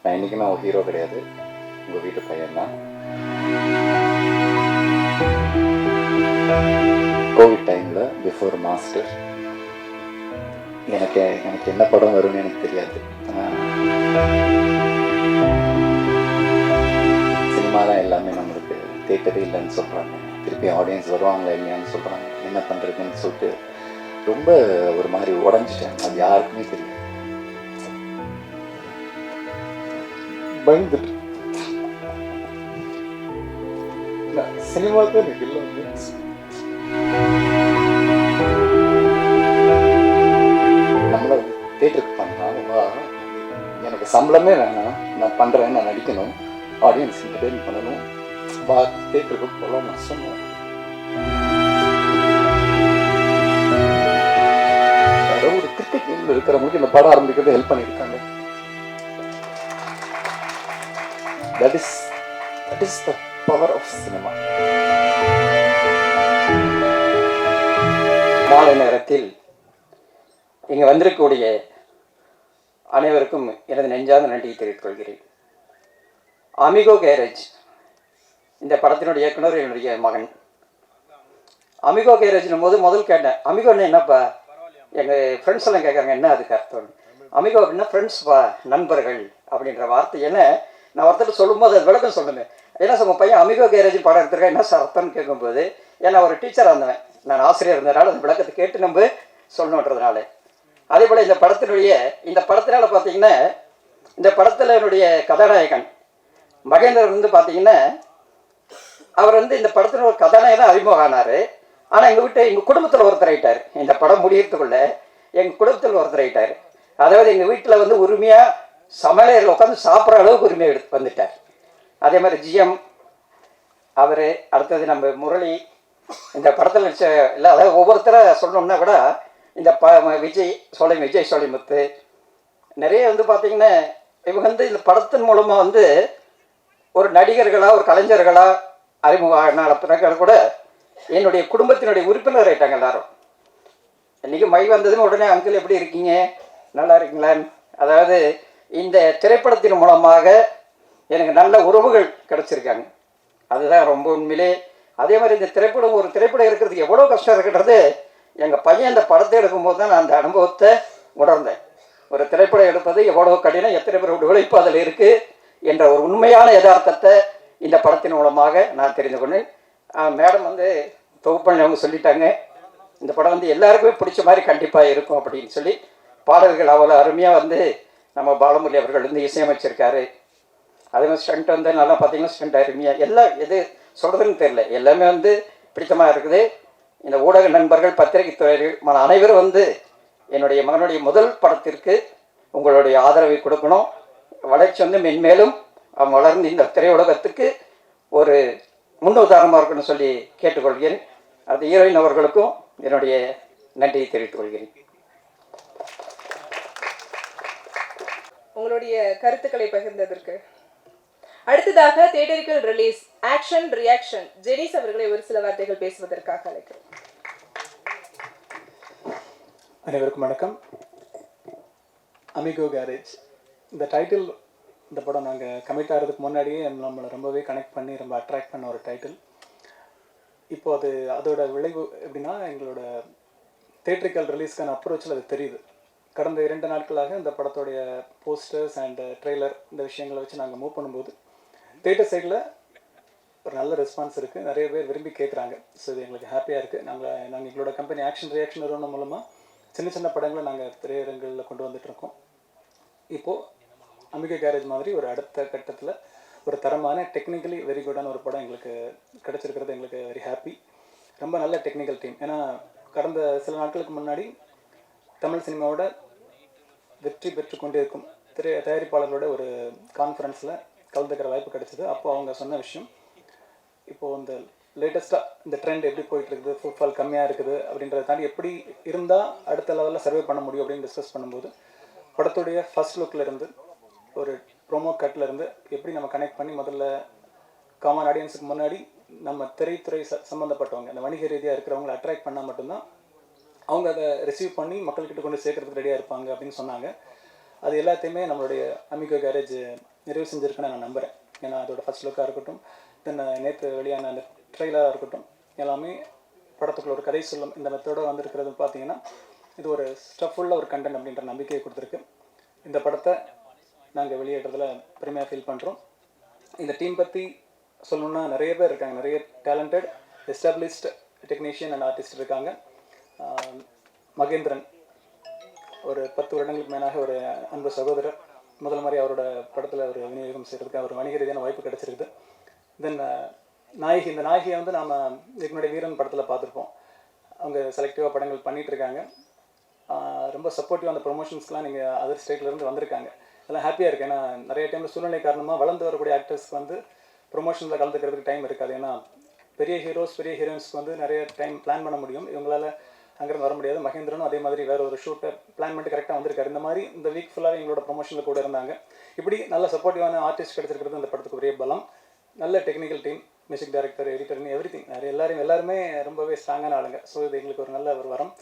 நான் இன்றைக்கி நான் ஹீரோ கிடையாது, உங்கள் வீட்டு பையன்தான். கோவிட் டைமில் பிஃபோர் மாஸ்டர் எனக்கு என்ன படம் வரும்னு எனக்கு தெரியாது. சினிமா தான் எல்லாமே நம்மளுக்கு தேட்டரே இல்லைன்னு சொல்கிறாங்க, திருப்பி ஆடியன்ஸ் வருவாங்களா இல்லையான்னு சொல்கிறாங்க. என்ன பண்ணுறதுன்னு சொல்லிட்டு ரொம்ப ஒரு மாதிரி உடஞ்சிட்டேன். அது யாருக்குமே தெரியும். பயந்துட்டு சினிமாவுக்கு எனக்கு இல்லை. நம்மள தேட்டருக்கு பண்ணா எனக்கு சம்பளமே வேணாம், நான் பண்ணுறேன், நான் நடிக்கணும், ஆடியன்ஸ் என்டர்டெயின் பண்ணணும், தேட்டருக்கு போகலாம் நான் சொன்னேன். ஒரு கிரிக்கெட் டீமில் இருக்கிறவங்களுக்கு இந்த படம் ஆரம்பிக்கிறது ஹெல்ப் பண்ணியிருக்காங்க. That is the power of cinema. மாலை நேரத்தில் இங்கே வந்திருக்கக்கூடிய அனைவருக்கும் எனது நெஞ்சார்ந்த நன்றியை தெரிவித்துக் கொள்கிறேன். அமிகோ கேரேஜ் இந்த படத்தினுடைய இயக்குனர் என்னுடைய மகன். அமிகோ கேரேஜ்னும் போது முதல் கேட்டேன், அமிகோன்னு என்னப்பா? எங்கள் ஃப்ரெண்ட்ஸ் எல்லாம் கேட்குறாங்க, என்ன அதுக்கு அர்த்தம்? அமிகோ அப்படின்னா ஃப்ரெண்ட்ஸ்ப்பா, நண்பர்கள் அப்படின்ற வார்த்தை. என்ன நான் ஒருத்தர் சொல்லும்போது அது விளக்கம் சொல்லுவேன். ஏன்னா உங்கள் பையன் அமிகோ கேரேஜ் படம் எடுத்துருக்கேன், என்ன சார் அர்த்தம்னு கேட்கும்போது, ஏன்னா ஒரு டீச்சராக இருந்தேன், நான் ஆசிரியர் இருந்ததுனால அந்த விளக்கத்தை கேட்டு நம்ம சொல்லணுன்றதுனால. அதே போல் இந்த படத்தினால பார்த்தீங்கன்னா, இந்த படத்தில் என்னுடைய கதாநாயகன் மகேந்திரன் வந்து பார்த்தீங்கன்னா, அவர் வந்து இந்த படத்தில் ஒரு கதாநாயகன் அறிமுகம் ஆனார். ஆனால் எங்கள் குடும்பத்தில் ஒருத்தர் ஆகிட்டார். இந்த படம் முடியறதுக்குள்ளே எங்கள் குடும்பத்தில் ஒருத்தர் ஆகிட்டார். அதாவது எங்கள் வீட்டில் வந்து உரிமையாக சமையலில் உட்காந்து சாப்பிட்ற அளவுக்கு உரிமையை வந்துட்டார். அதே மாதிரி ஜிஎம் அவர், அடுத்தது நம்ம முரளி, இந்த படத்தில் நடிச்ச இல்லை, அதாவது ஒவ்வொருத்தரை சொல்லணும்னா கூட இந்த விஜய் சோலைமுத்து நிறைய வந்து பார்த்திங்கன்னா, இவங்க வந்து இந்த படத்தின் மூலமாக வந்து ஒரு நடிகர்களாக ஒரு கலைஞர்களாக அறிமுகம் பிறகு கூட என்னுடைய குடும்பத்தினுடைய உறுப்பினர் ஆகிட்டாங்க எல்லாரும். இன்றைக்கி மை வந்ததுன்னு உடனே அங்கிள் எப்படி இருக்கீங்க, நல்லா இருக்கீங்களான்னு, அதாவது இந்த திரைப்படத்தின் மூலமாக எனக்கு நல்ல உறவுகள் கிடச்சிருக்காங்க. அதுதான் ரொம்ப உண்மையிலே. அதே மாதிரி இந்த ஒரு திரைப்படம் இருக்கிறதுக்கு எவ்வளோ கஷ்டம் இருக்கிறது எங்கள் பையன் இந்த படத்தை எடுக்கும்போது தான் நான் அந்த அனுபவத்தை உணர்ந்தேன். ஒரு திரைப்படம் எடுப்பது எவ்வளோ கடினம், எத்தனை பேரோட உழைப்பு அதில் இருக்குது என்ற ஒரு உண்மையான யதார்த்தத்தை இந்த படத்தின் மூலமாக நான் தெரிந்து கொண்டேன். மேடம் வந்து தொகுப்பண்ணி அவங்க சொல்லிட்டாங்க, இந்த படம் வந்து எல்லாருக்குமே பிடிச்ச மாதிரி கண்டிப்பாக இருக்கும் அப்படின்னு சொல்லி. பாடல்கள் அவ்வளோ அருமையாக வந்து நம்ம பாலமுரளி அவர்கள் வந்து இசையமைச்சிருக்காரு. அதே மாதிரி ஸ்டண்ட் வந்து நல்லா பார்த்தீங்கன்னா ஸ்டண்ட் அருமையாக, எல்லாம் எது சொல்கிறதுன்னு தெரியல, எல்லாமே வந்து பிடித்தமாக இருக்குது. இந்த ஊடக நண்பர்கள், பத்திரிகை துறைகள் அனைவரும் வந்து என்னுடைய மகனுடைய முதல் படத்திற்கு உங்களுடைய ஆதரவை கொடுக்கணும். வளர்ச்சி வந்து மென்மேலும் அவன் வளர்ந்து இந்த திரையுலகத்துக்கு ஒரு முன்னுதாரணமாக இருக்குன்னு சொல்லி கேட்டுக்கொள்கிறேன். அது ஹீரோயின் அவர்களுக்கும் என்னுடைய நன்றியை தெரிவித்துக் கொள்கிறேன். உங்களுடைய கருத்துக்களை பகிர்ந்ததற்கு. அடுத்ததாக theatrical release action reaction Jenneys அவர்களை ஒரு சில வார்த்தைகள் பேசுவதற்காக அழைக்கிறேன். அனைவருக்கும் வணக்கம். அமிகோ கேரேஜ் இந்த டைட்டில், இந்த படம் நாங்கள் கமிட் ஆகிறதுக்கு முன்னாடியே நம்மளை ரொம்பவே கனெக்ட் பண்ணி ரொம்ப அட்ராக்ட் பண்ண ஒரு டைட்டில். இப்போது அதோட விளைவு எப்படின்னா, எங்களோட தியேட்டரிக்கல் ரிலீஸ்க்கான அப்ரோச்சில் அது தெரியுது. கடந்த 2 நாட்களாக இந்த படத்தோடைய போஸ்டர்ஸ் அண்ட் ட்ரெய்லர் இந்த விஷயங்களை வச்சு நாங்கள் மூவ் பண்ணும்போது தியேட்டர் சைடில் ஒரு நல்ல ரெஸ்பான்ஸ் இருக்குது, நிறைய பேர் விரும்பி கேட்குறாங்க. ஸோ இது எங்களுக்கு ஹாப்பியாக இருக்குது. நாங்கள் எங்களோட கம்பெனி ஆக்ஷன் ரியாக்ஷன் நிறுவனம் மூலமாக சின்ன படங்களை நாங்கள் திரையரங்களில் கொண்டு வந்துட்டுருக்கோம். இப்போது அமிகோ கேரேஜ் மாதிரி ஒரு அடுத்த கட்டத்தில் ஒரு தரமான டெக்னிக்கலி வெரி குட்டான ஒரு படம் எங்களுக்கு கிடச்சிருக்கிறது எங்களுக்கு வெரி ஹாப்பி. ரொம்ப நல்ல டெக்னிக்கல் டீம். ஏன்னா கடந்த சில நாட்களுக்கு முன்னாடி தமிழ் சினிமாவோட வெற்றி பெற்று கொண்டிருக்கும் தயாரிப்பாளர்களோட ஒரு கான்ஃபரன்ஸில் கலந்துக்கிற வாய்ப்பு கிடச்சிது. அப்போது அவங்க சொன்ன விஷயம், இப்போது இந்த லேட்டஸ்ட்டாக இந்த ட்ரெண்ட் எப்படி போயிட்டுருக்குது, ஃபுட்ஃபால் கம்மியாக இருக்குது அப்படின்றத தாண்டி எப்படி இருந்தால் அடுத்த லெவலில் சர்வே பண்ண முடியும் அப்படின்னு டிஸ்கஸ் பண்ணும்போது, படத்துடைய ஃபர்ஸ்ட் லுக்கிலேருந்து ஒரு ப்ரோமோ கட்லேருந்து எப்படி நம்ம கனெக்ட் பண்ணி முதல்ல காமன் ஆடியன்ஸுக்கு முன்னாடி நம்ம திரைத்துறை சம்மந்தப்பட்டவங்க, இந்த வணிக ரீதியாக இருக்கிறவங்களை அட்ராக்ட் பண்ணால் மட்டும்தான் அவங்க அதை ரிசீவ் பண்ணி மக்கள்கிட்ட கொண்டு சேர்க்கறதுக்கு ரெடியாக இருப்பாங்க அப்படின்னு சொன்னாங்க. அது எல்லாத்தையுமே நம்மளுடைய அமிகோ கேரேஜ் நிறைவு செஞ்சுருக்குன்னு நான் நம்புகிறேன். ஏன்னா அதோட ஃபர்ஸ்ட் லுக்காக இருக்கட்டும், தென் நேற்று வெளியான அந்த ட்ரெய்லராக இருக்கட்டும், எல்லாமே படத்துக்குள்ள ஒரு கதை சொல்லும் இந்த மெத்தோட வந்திருக்கிறது பார்த்தீங்கன்னா இது ஒரு ஸ்டஃபுள்ள ஒரு கண்டென்ட் அப்படின்ற நம்பிக்கையை கொடுத்துருக்கு. இந்த படத்தை நாங்கள் வெளியிடுறதுல பெருமையாக ஃபீல் பண்ணுறோம். இந்த டீம் பற்றி சொல்லணுன்னா நிறைய பேர் இருக்காங்க, நிறைய talented established technician and artist இருக்காங்க. மகேந்திரன் ஒரு 10 வருடங்களுக்கு மேலாக ஒரு அன்பு சகோதரர், முதல் மாதிரி அவரோட படத்தில் ஒரு விநியோகம் செய்கிறதுக்கு அவர் வணிக ரீதியான வாய்ப்பு கிடச்சிருக்குது. தென் நாயகி, இந்த நாயகியை வந்து நாம் இதுக்கு முன்னாடி வீரன் படத்தில் பார்த்துருப்போம். அவங்க செலக்டிவாக படங்கள் பண்ணிகிட்ருக்காங்க. ரொம்ப சப்போர்ட்டிவாக அந்த ப்ரொமோஷன்ஸ்லாம் நீங்கள் அதர் ஸ்டேட்லேருந்து வந்திருக்காங்க. அதெல்லாம் ஹாப்பியாக இருக்குது. ஏன்னா நிறைய டைமில் சூழ்நிலை காரணமாக வளர்ந்து வரக்கூடிய ஆக்டர்ஸ்க்கு வந்து ப்ரொமோஷனில் கலந்துக்கிறதுக்கு டைம் இருக்காது. ஏன்னா பெரிய ஹீரோஸ் பெரிய ஹீரோயின்ஸ்க்கு வந்து நிறைய டைம் பிளான் பண்ண முடியும், இவங்களால் அங்கேருந்து வர முடியாது. மகேந்திரனும் அதே மாதிரி வேறு ஒரு ஷூட்டை பிளான் பண்ணிட்டு கரெக்டாக வந்திருக்காரு. இந்த மாதிரி இந்த வீக் ஃபுல்லாக எங்களோட ப்ரொமோஷனில் கூட இருந்தாங்க. இப்படி நல்ல சப்போர்ட்டிவான ஆர்டிஸ்ட் கிடச்சிருக்கிறது அந்த படத்துக்கு ஒரே பலம். நல்ல டெக்னிக்கல் டீம், மியூசிக் டைரக்டர், எடிட்டர்னு எவ்ரி திங், எல்லாருமே ரொம்பவே ஸ்ட்ராங்கான ஆளுங்க. ஸோ இது எங்களுக்கு ஒரு நல்ல ஒரு வரம்.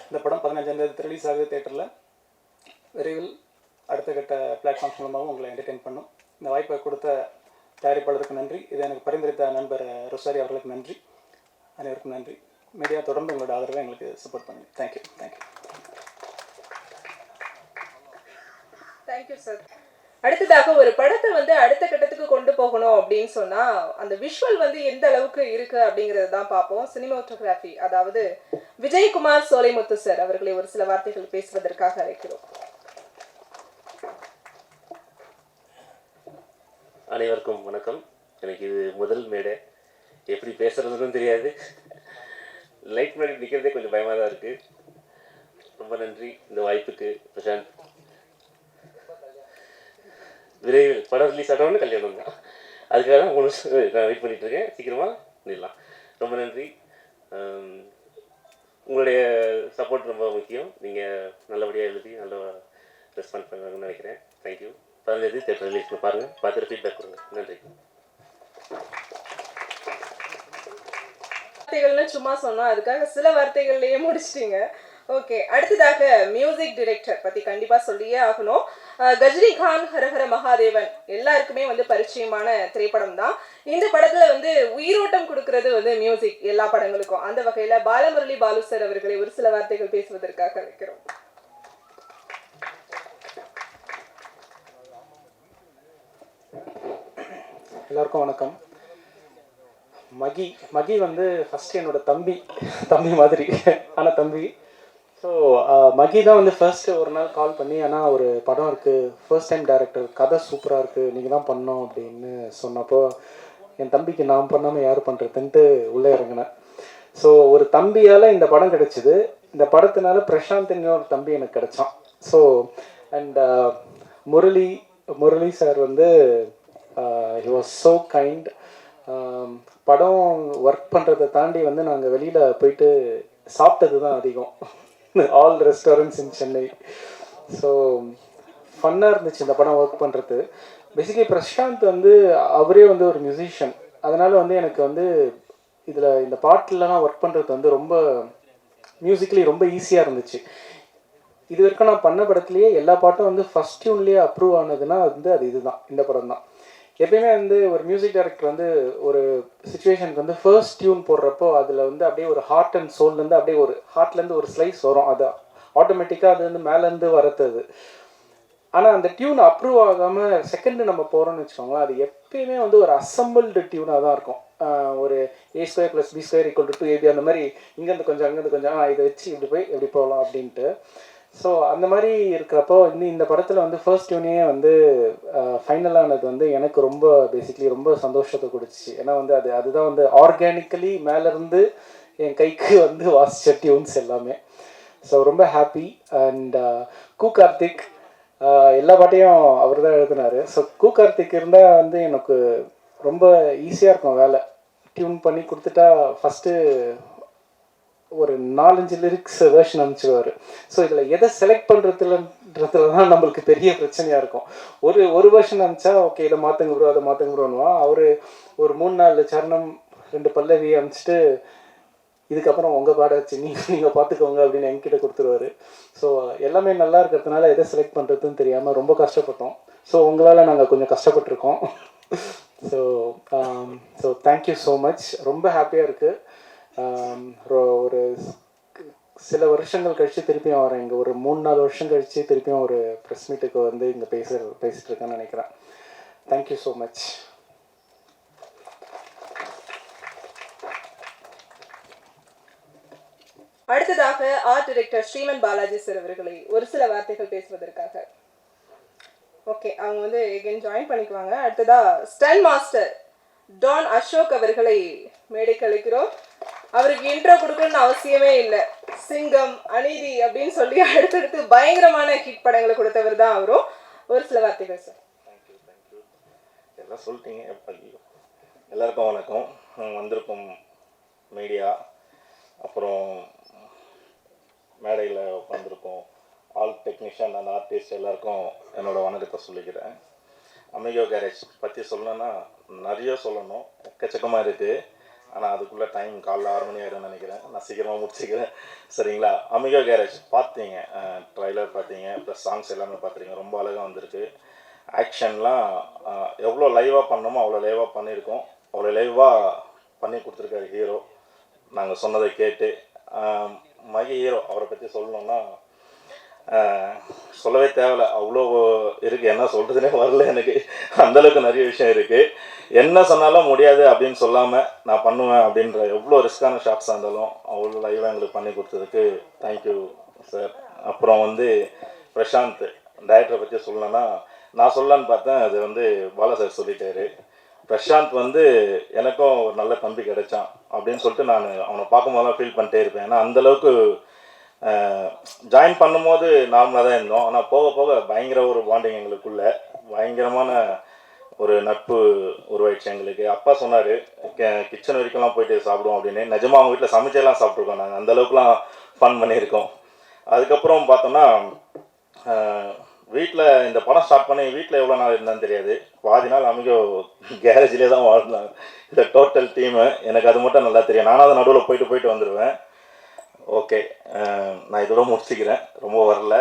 இந்த படம் 15ஆம் தேதி ரிலீஸ் ஆகுது தேட்டரில். விரைவில் அடுத்த கட்ட பிளாட்ஃபார்ம்ஸ் மூலமாகவும் உங்களை என்டர்டெயின் பண்ணும். இந்த வாய்ப்பை கொடுத்த தயாரிப்பாளருக்கு நன்றி. இதை எனக்கு பரிந்துரைத்த நண்பர் ரொசாரி அவர்களுக்கு நன்றி. அனைவருக்கும் நன்றி. மீடியா தொடர்ந்து உங்களோட ஆதரவை எங்களுக்கு சப்போர்ட் பண்ணுங்க. தேங்க்யூ. Thank you sir. அடுத்ததாக ஒரு படத்தை வந்து அடுத்த கட்டத்துக்கு கொண்டு போகணும் அப்படின்னு சொன்னா அந்த விஷுவல் வந்து எந்த அளவுக்கு இருக்கு அப்படிங்கறது தான் பார்ப்போம். சினிமாட்டோகிராஃபி, அதாவது விஜயகுமார் சோலைமுத்து சார் அவர்களை ஒரு சில வார்த்தைகள் பேசுவதற்காக அழைக்கிறோம். அனைவருக்கும் வணக்கம். எனக்கு இது முதல் மேடை, எப்படி பேசுறதுன்னு தெரியாது. லைட் முன்னாடி நிற்கிறதே கொஞ்சம் பயமாக தான் இருக்குது. ரொம்ப நன்றி இந்த வாய்ப்புக்கு. பிரசாந்த், விரைவில் படம் ரிலீஸ் ஆகணும்னு கல்யாணம் தான், அதுக்காக தான் நான் வெயிட் பண்ணிகிட்ருக்கேன். சீக்கிரமாக பண்ணிடலாம். ரொம்ப நன்றி. உங்களுடைய சப்போர்ட் ரொம்ப முக்கியம். நீங்கள் நல்லபடியாக எழுதி நல்ல ரெஸ்பான்ஸ் பண்ணுவாங்கன்னு நினைக்கிறேன். தேங்க்யூ. 15 தேட்டர் ரிலீஸ் பாருங்கள், பார்த்துட்டு ஃபீட்பேக் கொடுங்க. நன்றி. வார்த்தைகள்னு சும்மா சொன்னோம், அதுக்காக சில வார்த்தைகள்லயே முடிச்சிட்டீங்க. ஓகே, அடுத்ததாக மியூசிக் டைரக்டர் பத்தி கண்டிப்பா சொல்லியே ஆகணும். கஜினிகாந்த் ஹரஹர மகாதேவன் எல்லாருக்குமே வந்து பரிச்சயமான திரைப்படம் தான். இந்த படத்துல வந்து உயிரோட்டம் கொடுக்கறது வந்து மியூசிக் எல்லா படங்களுக்கும். அந்த வகையில பாலமுரளி பாலு சார் அவர்களை ஒரு சில வார்த்தைகள் பேசுவதற்காக வைக்கிறோம். எல்லாருக்கும் வணக்கம். மகி வந்து ஃபஸ்ட்டு என்னோட தம்பி மாதிரி ஆனால் தம்பி. ஸோ மகி தான் வந்து ஃபர்ஸ்ட்டு ஒரு நாள் கால் பண்ணி, ஆனால் ஒரு படம் இருக்குது, ஃபர்ஸ்ட் டைம் டைரக்டர், கதை சூப்பராக இருக்குது, நீங்கள் தான் பண்ணோம் அப்படின்னு சொன்னப்போ என் தம்பிக்கு நான் பண்ணாமல் யார் பண்ணுறதுன்ட்டு உள்ளே இறங்கினேன். ஸோ ஒரு தம்பியால் இந்த படம் கிடச்சிது. இந்த படத்தினால பிரசாந்த்னு ஒரு தம்பி எனக்கு கிடச்சான். ஸோ அண்ட் முரளி சார் வந்து ஹி வாஸ் ஸோ கைண்ட். படம் ஒர்க் பண்ணுறதை தாண்டி வந்து நாங்கள் வெளியில் போயிட்டு சாப்பிட்டது தான் அதிகம், ஆல் ரெஸ்டாரண்ட்ஸ் இன் சென்னை. ஸோ ஃபன்னாக இருந்துச்சு இந்த படம் ஒர்க் பண்ணுறது. பேசிக்கலி பிரசாந்த் வந்து அவரே வந்து ஒரு மியூசிஷியன், அதனால் வந்து எனக்கு வந்து இதில் இந்த பாட்டிலலாம் ஒர்க் பண்ணுறது வந்து ரொம்ப மியூசிக்கலி ரொம்ப ஈஸியாக இருந்துச்சு. இது வரைக்கும் நான் பண்ண படத்துலேயே எல்லா பாட்டும் வந்து ஃபஸ்ட் டியூன்லேயே அப்ரூவ் ஆனதுன்னா வந்து அது இதுதான், இந்த படம் தான். எப்பயுமே வந்து ஒரு மியூசிக் டைரக்டர் வந்து ஒரு சுச்சுவேஷனுக்கு வந்து ஃபர்ஸ்ட் டியூன் போடுறப்போ அதில் வந்து அப்படியே ஒரு ஹார்ட் அண்ட் சோல்லேருந்து அப்படியே ஒரு ஹார்ட்லேருந்து ஒரு ஸ்லைஸ் வரும், அது ஆட்டோமேட்டிக்காக அது வந்து மேலேருந்து வரது. ஆனால் அந்த டியூன் அப்ரூவ் ஆகாமல் செகண்டு நம்ம போகிறோம்னு வச்சுக்கோங்களேன், அது எப்பயுமே வந்து ஒரு அசம்பிள்டு டியூனாக தான் இருக்கும். ஒரு A² + B² = 2AB அந்த மாதிரி இங்கேருந்து கொஞ்சம் அங்கேருந்து கொஞ்சம் இதை வச்சு இப்படி போய் எப்படி போகலாம் அப்படின்ட்டு. ஸோ அந்த மாதிரி இருக்கிறப்போ வந்து இந்த படத்தில் வந்து ஃபர்ஸ்ட் டியூனே வந்து ஃபைனலானது வந்து எனக்கு ரொம்ப பேசிக்லி ரொம்ப சந்தோஷத்தை கொடுத்துச்சு. ஏன்னா வந்து அதுதான் வந்து ஆர்கானிக்கலி மேலேருந்து என் கைக்கு வந்து வாசிச்ச டியூன்ஸ் எல்லாமே. ஸோ ரொம்ப ஹாப்பி. அண்ட் கார்த்திக் எல்லா பாட்டையும் அவர் தான் எழுதினார். ஸோ கார்த்திக் இருந்தால் வந்து எனக்கு ரொம்ப ஈஸியாக இருக்கும் வேலை. டியூன் பண்ணி கொடுத்துட்டா ஃபஸ்ட்டு ஒரு 4-5 லிரிக்ஸ் வெர்ஷன் அனுப்பிச்சிடுவார். ஸோ இதில் எதை செலக்ட் பண்ணுறதுலன்றதுல தான் நம்மளுக்கு பெரிய பிரச்சனையாக இருக்கும். ஒரு வெர்ஷன் அனுப்பிச்சா ஓகே இதை மாற்றுங்க ப்ரோ அதை மாற்றுங்க ப்ரோன்னுவான். அவர் ஒரு 3-4 சரணம் 2 பல்லவி அனுப்பிச்சிட்டு இதுக்கப்புறம் உங்கள் பாட வச்சு நீங்கள் பார்த்துக்கோங்க அப்படின்னு என்கிட்ட கொடுத்துருவாரு. ஸோ எல்லாமே நல்லா இருக்கிறதுனால எதை செலக்ட் பண்ணுறதுன்னு தெரியாமல் ரொம்ப கஷ்டப்பட்டோம். ஸோ உங்களால் நாங்கள் கொஞ்சம் கஷ்டப்பட்டிருக்கோம். So thank you so much. ரொம்ப ஹாப்பியாக இருக்குது. ஒரு சில வருஷங்கள் கழித்து திருப்பியும் வரேன். இங்கே ஒரு 3-4 வருஷம் கழித்து திருப்பியும் ஒரு ப்ரெஸ் மீட்டுக்கு வந்து இங்கே பேசிகிட்டு இருக்கேன்னு நினைக்கிறேன். Thank you so much. அடுத்ததாக art director Sriman Balaji sir அவர்களை ஒரு சில வார்த்தைகள் பேசுவதற்காக. ஓகே, அவங்க வந்து எகைன் ஜாயின் பண்ணிக்குவாங்க. அடுத்ததா ஸ்டன் மாஸ்டர் டான் அசோக் அவர்களை மேடைக்கு அழைக்கிறோம். அவருக்கு இன்ட்ரோ கொடுக்கணும்னு அவசியமே இல்லை. சிங்கம், அநீதி அப்படின்னு சொல்லி அடுத்தடுத்து பயங்கரமான ஹிட் படங்களை கொடுத்தவர் தான் அவரும். ஒரு சில வார்த்தைகள் சார். தேங்க்யூ. எல்லாம் சொல்லிட்டீங்க. எல்லாருக்கும் வணக்கம். வந்திருக்கும் மீடியா, அப்புறம் மேடையில் உட்காந்துருக்கோம் ஆல் டெக்னீஷியன் அண்ட் ஆர்டிஸ்ட் எல்லாருக்கும் என்னோடய வணக்கத்தை சொல்லிக்கிறேன். அமிகோ கேரேஜ் பற்றி சொல்லணுன்னா நிறைய சொல்லணும், எக்கச்சக்கமாக இருக்குது. ஆனால் அதுக்குள்ளே டைம் காலைல 6 மணி ஆகிடும்னு நினைக்கிறேன். நான் சீக்கிரமாக முடிச்சுக்கிறேன், சரிங்களா? அமிகோ கேரேஜ் பார்த்தீங்க, ட்ரைலர் பார்த்தீங்க, ப்ளஸ் சாங்ஸ் எல்லாமே பார்த்துருக்கீங்க. ரொம்ப அழகாக வந்திருக்கு. ஆக்ஷன்லாம் எவ்வளோ லைவாக பண்ணணுமோ அவ்வளோ லைவாக பண்ணியிருக்கோம். அவ்வளோ லைவாக பண்ணி கொடுத்துருக்காரு ஹீரோ. நாங்கள் சொன்னதை கேட்டு மகி ஹீரோ அவரை பற்றி சொல்லணுன்னா சொல்லவே தேவையில்லை, அவ்வளோ இருக்குது. என்ன சொல்கிறதுனே வரல எனக்கு, அந்தளவுக்கு நிறைய விஷயம் இருக்குது. என்ன சொன்னாலும் முடியாது அப்படின்னு சொல்லாமல் நான் பண்ணுவேன் அப்படின்ற எவ்வளோ ரிஸ்க்கான ஷாட்ஸாக இருந்தாலும் அவ்வளோ லைவாக எங்களுக்கு பண்ணி கொடுத்ததுக்கு தேங்க்யூ சார். அப்புறம் வந்து பிரசாந்த் டைரக்டரை பற்றி சொல்லணுன்னா நான் சொல்லலான்னு பார்த்தேன், அது வந்து பாலா சார் சொல்லிட்டாரு. பிரசாந்த் வந்து எனக்கும் ஒரு நல்ல தம்பி கிடைச்சான் அப்படின்னு சொல்லிட்டு நான் அவனை பார்க்கும்போதெல்லாம் ஃபீல் பண்ணிட்டே இருப்பேன். ஏன்னா அந்தளவுக்கு ஜாயின் பண்ணும்போது நார்மலாக தான் இருந்தோம். ஆனால் போக போக பயங்கர ஒரு பாண்டிங் எங்களுக்குள்ளே, பயங்கரமான ஒரு நட்பு உருவாயிடுச்சு எங்களுக்கு. அப்பா சொன்னார் கிச்சன் வரைக்கும்லாம் போயிட்டு சாப்பிடுவோம் அப்படின்னு. நிஜமாக அவங்க வீட்டில் சமைச்செல்லாம் சாப்பிட்ருக்கோம் நாங்கள், அந்தளவுக்குலாம் ஃபன் பண்ணியிருக்கோம். அதுக்கப்புறம் பார்த்தோன்னா வீட்டில் இந்த படம் ஸ்டார்ட் பண்ணி வீட்டில் எவ்வளோ நாள் இருந்தான்னு தெரியாது. பாதி நாள் அமிகோ கேரேஜ்லேயே தான் வாழ்ந்தாங்க இந்த டோட்டல் டீமு. எனக்கு அது மட்டும் நல்லா தெரியும். நானும் அது நடுவில் போயிட்டு வந்துடுவேன். ஓகே, நான் இதோட முடிச்சுக்கிறேன், ரொம்ப வரல.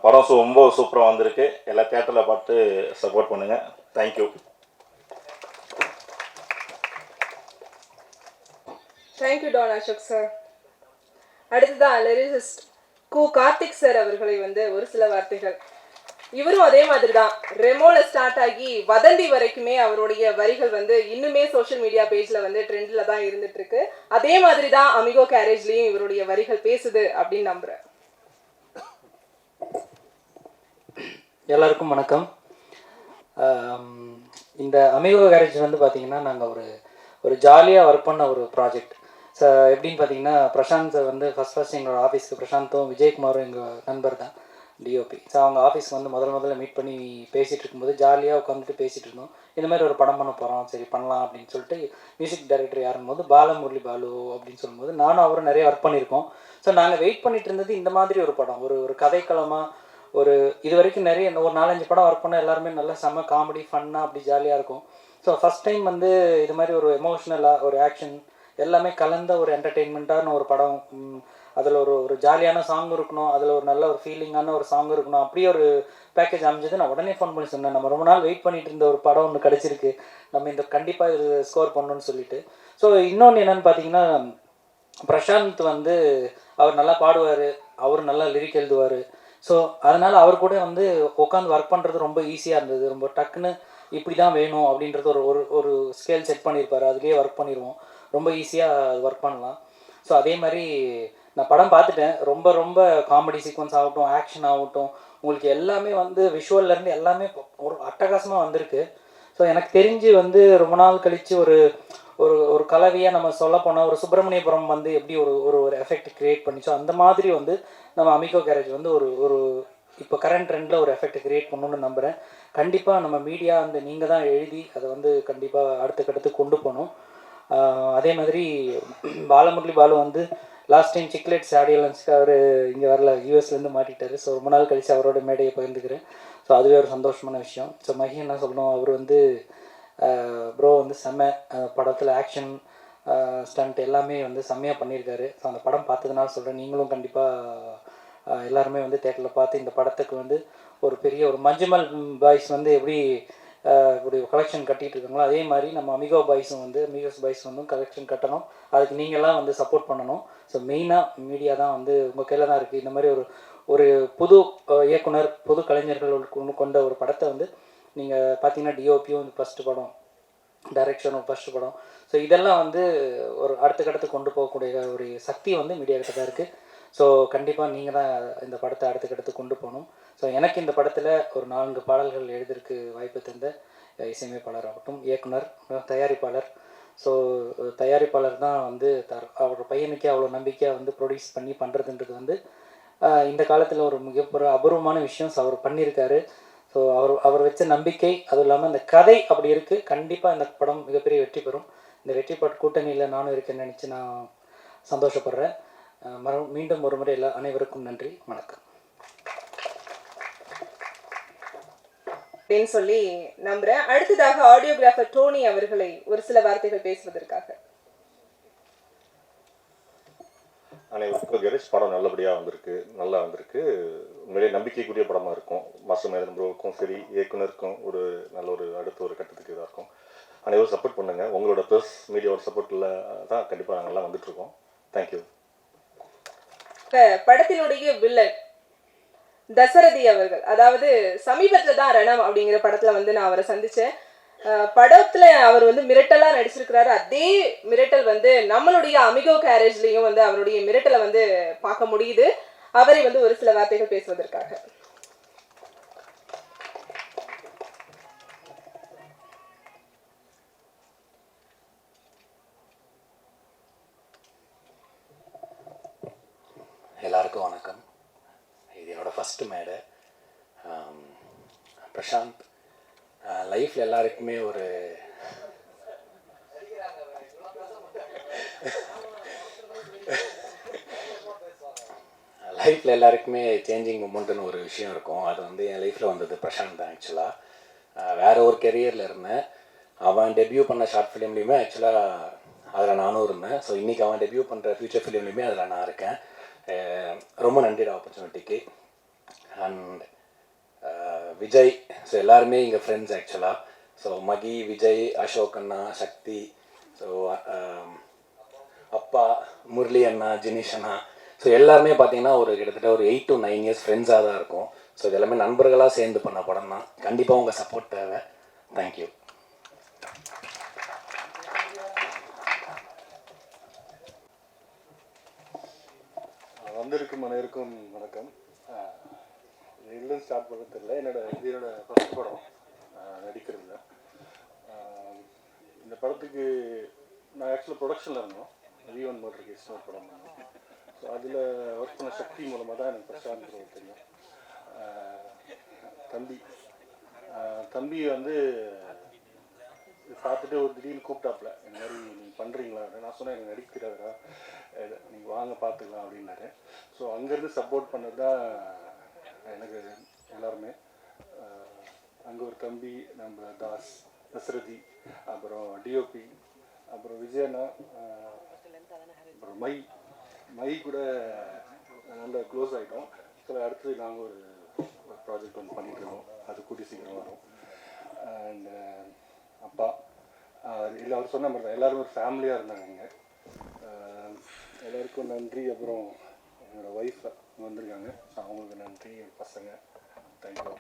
படம் ரொம்ப சூப்பராக வந்திருக்கு. எல்லா தியேட்டரில் பார்த்து சப்போர்ட் பண்ணுங்கள். தேங்க்யூ. தேங்க்யூ டான் அசோக் சார். அடுத்ததான் லிரிசிஸ்ட் கார்த்திக் சார் அவர்களை வந்து ஒரு சில வார்த்தைகள். இவரும் அதே மாதிரி தான், ரெமோல ஸ்டார்ட் ஆகி வதந்தி வரைக்குமே அவருடைய வரிகள் வந்து இன்னுமே சோஷியல் மீடியா பேஜில் வந்து ட்ரெண்டில் தான் இருந்துட்டு இருக்கு. அதே மாதிரி தான் அமிகோ கேரேஜ்லேயும் இவருடைய வரிகள் பேசுது அப்படின்னு நம்புகிறேன். எல்லாருக்கும் வணக்கம். இந்த அமிகோ கேரேஜ் வந்து பார்த்திங்கன்னா நாங்கள் ஒரு ஜாலியாக ஒர்க் பண்ண ஒரு ப்ராஜெக்ட். எப்படின்னு பார்த்தீங்கன்னா, பிரசாந்த் வந்து ஃபஸ்ட் எங்களோட ஆஃபீஸ்க்கு, பிரசாந்தும் விஜயகுமாரும் எங்கள் நண்பர் தான், டிஓபி. ஸோ அவங்க ஆஃபீஸ்க்கு வந்து முதல்ல மீட் பண்ணி பேசிகிட்டு இருக்கும்போது ஜாலியாக உட்காந்துட்டு பேசிகிட்டு இருந்தோம். இந்த மாதிரி ஒரு படம் பண்ண போகிறோம், சரி பண்ணலாம் அப்படின்னு சொல்லிட்டு மியூசிக் டைரக்டர் யாருங்கும்போது பாலமுரளி பாலு அப்படின்னு சொல்லும்போது நானும் அவரும் நிறைய ஒர்க் பண்ணியிருக்கோம். ஸோ நாங்கள் வெயிட் பண்ணிட்டு இருந்தது இந்த மாதிரி ஒரு படம், ஒரு கதைக்களமாக இது வரைக்கும் நிறைய ஒரு 4-5 படம் ஒர்க் பண்ண எல்லாருமே நல்லா செம்ம காமெடி ஃபன்னாக அப்படி ஜாலியாக இருக்கும். ஸோ ஃபஸ்ட் டைம் வந்து இது மாதிரி ஒரு எமோஷ்னலாக ஒரு ஆக்ஷன் எல்லாமே கலந்த ஒரு என்டர்டெயின்மெண்ட்டான ஒரு படம். அதில் ஒரு ஜாலியான சாங் இருக்கணும், அதில் ஒரு நல்ல ஒரு ஃபீலிங்கான ஒரு சாங் இருக்கணும், அப்படியே ஒரு பேக்கேஜ் அமைஞ்சது. நான் உடனே ஃபோன் பண்ணி சொன்னேன், நம்ம ரொம்ப நாள் வெயிட் பண்ணிட்டு இருந்த ஒரு படம் ஒன்று கிடச்சிருக்கு, நம்ம இந்த கண்டிப்பாக இது ஸ்கோர் பண்ணணும்னு சொல்லிட்டு. ஸோ இன்னொன்று என்னென்னு பார்த்தீங்கன்னா, பிரசாந்த் வந்து அவர் நல்லா பாடுவார், அவர் நல்லா லிரிக் எழுதுவார். ஸோ அதனால் அவர் கூட வந்து உட்காந்து ஒர்க் பண்ணுறது ரொம்ப ஈஸியாக இருந்தது. ரொம்ப டக்குன்னு இப்படி தான் வேணும் அப்படின்றது ஒரு ஸ்கேல் செட் பண்ணியிருப்பார், அதுலேயே ஒர்க் பண்ணிடுவோம், ரொம்ப ஈஸியாக ஒர்க் பண்ணலாம். ஸோ அதே மாதிரி நான் படம் பார்த்துட்டேன். ரொம்ப காமெடி சீக்வன்ஸ் ஆகட்டும், ஆக்ஷன் ஆகட்டும், உங்களுக்கு எல்லாமே வந்து விஷுவல்லேருந்து எல்லாமே ஒரு அட்டகாசமாக வந்திருக்கு. ஸோ எனக்கு தெரிஞ்சு வந்து ரொம்ப நாள் கழித்து ஒரு கலவையாக நம்ம சொல்ல போனால் ஒரு சுப்பிரமணியபுரம் வந்து எப்படி ஒரு எஃபெக்ட் க்ரியேட் பண்ணிச்சோ அந்த மாதிரி வந்து நம்ம அமிகோ கேரேஜ் வந்து ஒரு இப்போ கரண்ட் ட்ரெண்டில் ஒரு எஃபெக்ட் க்ரியேட் பண்ணணுன்னு நம்புகிறேன். கண்டிப்பாக நம்ம மீடியா வந்து நீங்கள் தான் எழுதி அதை வந்து கண்டிப்பாக அடுத்த கொண்டு போகணும். அதே மாதிரி பாலமுரளி பாலு வந்து லாஸ்ட் டைம் சிக்லெட்ஸ் ஆடியன்ஸ்க்கு அவர் இங்கே வரல, யூஎஸ்லேருந்து மாட்டிக்கிட்டாரு. ஸோ ரொம்ப நாள் கழித்து அவரோட மேடையை பகிர்ந்துக்கிறேன். ஸோ அதுவே ஒரு சந்தோஷமான விஷயம். ஸோ மகி என்ன சொல்லணும், அவர் வந்து ப்ரோ வந்து செம்ம படத்தில் ஆக்ஷன் ஸ்டண்ட் எல்லாமே வந்து செம்மையாக பண்ணியிருக்காரு. ஸோ அந்த படம் பார்த்ததுனால சொல்கிறேன், நீங்களும் கண்டிப்பாக எல்லாருமே வந்து தேட்டரில் பார்த்து இந்த படத்துக்கு வந்து ஒரு பெரிய ஒரு மஞ்சுமல் பாய்ஸ் வந்து எப்படி இப்படி கலெக்ஷன் கட்டிகிட்டு இருக்காங்களோ அதே மாதிரி நம்ம அமிகோ பாய்ஸும் வந்து அமிகோஸ் பாய்ஸ் வந்து கலெக்ஷன் கட்டணும். அதுக்கு நீங்கள்லாம் வந்து சப்போர்ட் பண்ணணும். ஸோ மெயினாக மீடியா தான் வந்து உங்கள் கையில் தான் இருக்குது. இந்த மாதிரி ஒரு புது இயக்குனர் புது கலைஞர்கள் கொண்ட ஒரு படத்தை வந்து நீங்கள் பார்த்தீங்கன்னா டிஓபியும் வந்து ஃபஸ்ட்டு படம், டைரக்ஷனும் ஃபஸ்ட்டு படம். ஸோ இதெல்லாம் வந்து ஒரு அடுத்த கட்டத்துக்கு கொண்டு போகக்கூடிய ஒரு சக்தி வந்து மீடியா கிட்ட தான் இருக்குது. ஸோ கண்டிப்பாக நீங்கள் தான் இந்த படத்தை அடுத்த கட்டத்துக்கு கொண்டு போகணும். ஸோ எனக்கு இந்த படத்தில் ஒரு 4 பாடல்கள் எழுதிருக்கு வாய்ப்பு தந்த இசையமைப்பாளர் ஆகட்டும், இயக்குனர், தயாரிப்பாளர். ஸோ தயாரிப்பாளர் தான் வந்து அவர் பையனுக்கே அவ்வளோ நம்பிக்கையாக வந்து ப்ரொடியூஸ் பண்ணி பண்ணுறதுன்றது வந்து இந்த காலத்தில் ஒரு அபூர்வமான விஷயம். ஸோ அவர் பண்ணியிருக்காரு. ஸோ அவர் வச்ச நம்பிக்கை, அதுவும் இல்லாமல் இந்த கதை அப்படி இருக்குது. கண்டிப்பாக இந்த படம் மிகப்பெரிய வெற்றி பெறும். இந்த வெற்றி கூட்டணியில் நானும் இருக்கேன்னு நினச்சி நான் சந்தோஷப்படுறேன். மீண்டும் ஒரு முறை அனைவருக்கும் நன்றி, வணக்கம் அப்படின்னு சொல்லி நம்புறேன். அடுத்ததாக ஆடியோகிராஃபர் டோனி அவர்களை ஒரு சில வார்த்தைகள் பேசுவதற்காக. அனைவருக்கும் கணேஷ் படம் நல்லபடியாக வந்திருக்கு, நல்லா வந்திருக்கு. உண்மையிலேயே நம்பிக்கைக்குரிய படமாக இருக்கும். மாஸ்டர் மேதன் ப்ரோவுக்கும் சரி, இயக்குனருக்கும் ஒரு நல்ல ஒரு அடுத்த ஒரு கட்டத்துக்கு இதாக இருக்கும். அனைவரும் சப்போர்ட் பண்ணுங்கள். உங்களோட ப்ரெஸ் மீடியாவோட சப்போர்ட்டில் தான் கண்டிப்பாக நாங்கள்லாம் வந்துட்டுருக்கோம். தேங்க்யூ. படத்தினுடைய வில்லன் தசரதி அவர்கள், அதாவது சமீபத்தில் தான் ரணம் அப்படிங்கிற படத்தில் வந்து நான் அவரை சந்தித்தேன். படத்தில் அவர் வந்து மிரட்டலாக நடிச்சிருக்கிறாரு. அதே மிரட்டல் வந்து நம்மளுடைய அமிகோ கேரேஜ்லேயும் வந்து அவருடைய மிரட்டலை வந்து பார்க்க முடியுது. அவரை வந்து ஒரு சில வார்த்தைகள் பேசுவதற்காக. எல்லாருக்கும் வணக்கம். இது என்னோடய ஃபஸ்ட்டு மேடை. பிரசாந்த் லைஃப்பில் எல்லாருக்குமே ஒரு சேஞ்சிங் மூமெண்ட்டுன்னு ஒரு விஷயம் இருக்கும். அது வந்து என் லைஃப்பில் வந்தது பிரசாந்த் தான். ஆக்சுவலாக வேறு ஒரு கெரியரில் இருந்தேன். அவன் டெபியூ பண்ண ஷார்ட் ஃபிலிம்லேயுமே ஆக்சுவலாக அதில் நானும் இருந்தேன். ஸோ இன்றைக்கி அவன் டெபியூ பண்ணுற ஃபியூச்சர் ஃபிலிம்லேயுமே அதில் நான் இருக்கேன். ரொம்ப நன்றிட ஆப்பர்ச்சுனிட்டிக்கு. அண்ட் விஜய், ஸோ எல்லாருமே இங்கே ஃப்ரெண்ட்ஸ் ஆக்சுவலாக. ஸோ மகி, விஜய், அசோக் அண்ணா, சக்தி, ஸோ அப்பா, முரளி அண்ணா, ஜினிஷ் அண்ணா, ஸோ எல்லாருமே பார்த்தீங்கன்னா ஒரு கிட்டத்தட்ட ஒரு 8 to 9 years ஃப்ரெண்ட்ஸாக தான் இருக்கும். ஸோ இது எல்லாமே நண்பர்களாக சேர்ந்து பண்ண படம் தான். கண்டிப்பாக உங்கள் சப்போர்ட் தேவை. தேங்க்யூ. வந்திருக்கும் அனைவருக்கும் வணக்கம். எல்லாம் ஸ்டார்ட் பண்ண தெரியல. என்னோட ஃபஸ்ட் படம் நடிக்கிறதுல. இந்த படத்துக்கு நான் ஆக்சுவலாக ப்ரொடக்ஷனில் இருந்தோம். V1 மர்டர் கேஸ்னு ஒரு படம் பண்ணோம். ஸோ அதில் ஒர்க் பண்ண சக்தி மூலமாக தான் எனக்கு பிரசாந்த் தெரியும். தம்பி வந்து பார்த்துட்டு ஒரு திடீர்னு கூப்பிட்டாப்புல, இந்த மாதிரி நீங்கள் பண்ணுறீங்களா? நான் சொன்னேன் எனக்கு நடிக்கிறாரா, நீங்கள் வாங்க பார்த்துக்கலாம் அப்படின்னாரு. ஸோ அங்கேருந்து சப்போர்ட் பண்ணது தான் எனக்கு எல்லாருமே. அங்கே ஒரு தம்பி, நம்ம தசரதி, அப்புறம் டிஓபி, அப்புறம் விஜயண்ணா, அப்புறம் மை கூட நல்ல க்ளோஸ் ஆகிட்டோம். ஸோ அடுத்தது நாங்கள் ஒரு ப்ராஜெக்ட் ஒன்று பண்ணிகிட்ருக்கோம். அது கூடி சீக்கிரம் வரும். அண்ட் அப்பா இல்லை, அவர் சொன்ன மாதிரி தான் எல்லோரும் ஒரு ஃபேமிலியாக இருந்தாங்க இங்கே. எல்லாருக்கும் நன்றி. அப்புறம் என்னோடய ஒய்ஃப் வந்திருக்காங்க, அவங்களுக்கு நன்றி. என் பசங்க, தேங்க்யூ.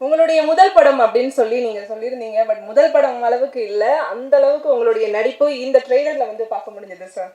உங்களுடைய முதல் படம் அப்படின்னு சொல்லி நீங்கள் சொல்லியிருந்தீங்க. பட் முதல் படம் அளவுக்கு இல்லை, அந்த அளவுக்கு உங்களுடைய நடிப்பு இந்த ட்ரெய்லரில் வந்து பார்க்க முடிஞ்சது சார்.